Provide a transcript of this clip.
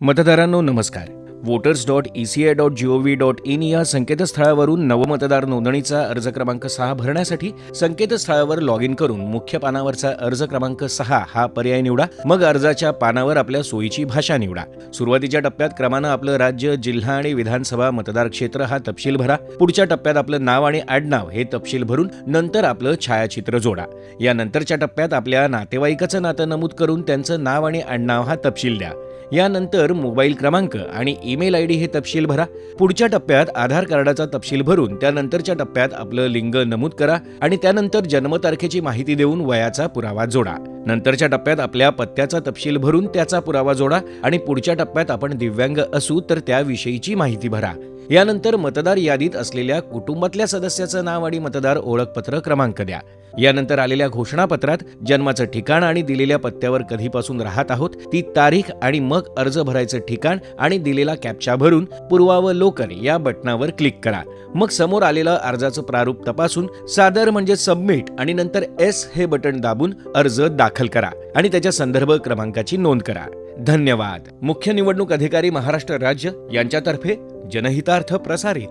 मतदारांनो नमस्कार. voters.eci.gov.in या संकेतस्थळावरून नवमतदार नोंदणीचा अर्ज क्रमांक 6 भरण्यासाठी संकेतस्थळावर लॉग इन करून मुख्य पानावरचा अर्ज क्रमांक 6 हा पर्याय निवडा. मग अर्जाच्या पानावर आपल्या सोयीची भाषा निवडा. सुरुवातीच्या टप्प्यात क्रमानं आपलं राज्य, जिल्हा आणि विधानसभा मतदार क्षेत्र हा तपशील भरा. पुढच्या टप्प्यात आपलं नाव आणि आडनाव हे तपशील भरून नंतर आपलं छायाचित्र जोडा. या नंतरच्या टप्प्यात आपल्या नातेवाईकाचं नातं नमूद करून त्यांचं नाव आणि आडनाव हा तपशील द्या. यानंतर मोबाईल क्रमांक आणि ईमेल आयडी हे तपशील भरा. पुढच्या टप्प्यात आधार कार्डाचा तपशील भरून त्यानंतरच्या टप्प्यात आपलं लिंग नमूद करा आणि त्यानंतर जन्मतारखेची माहिती देऊन वयाचा पुरावा जोडा. नंतरच्या टप्प्यात आपल्या पत्त्याचा तपशील भरून त्याचा पुरावा जोडा आणि पुढच्या टप्प्यात आपण दिव्यांग असू तर त्याविषयीची माहिती भरा. यानंतर मतदार यादीत असलेल्या कुटुंबातल्या सदस्याचं नाव आणि मतदार ओळखपत्र क्रमांक द्या. यानंतर आलेल्या घोषणापत्रात जन्माचं ठिकाण आणि दिलेल्या पत्त्यावर कधीपासून राहत आहोत ती तारीख आणि मग अर्ज भरायचं ठिकाण आणि दिलेला कॅप्चा भरून पूर्वावलोकन या बटनावर क्लिक करा. मग समोर आलेलं अर्जाचं प्रारूप तपासून सादर म्हणजे सबमिट आणि नंतर एस हे बटन दाबून अर्ज दाखल करा आणि त्याच्या संदर्भ क्रमांकाची नोंद करा. धन्यवाद. मुख्य निवडणूक अधिकारी महाराष्ट्र राज्य यांच्यातर्फे जनहितार्थ प्रसारित.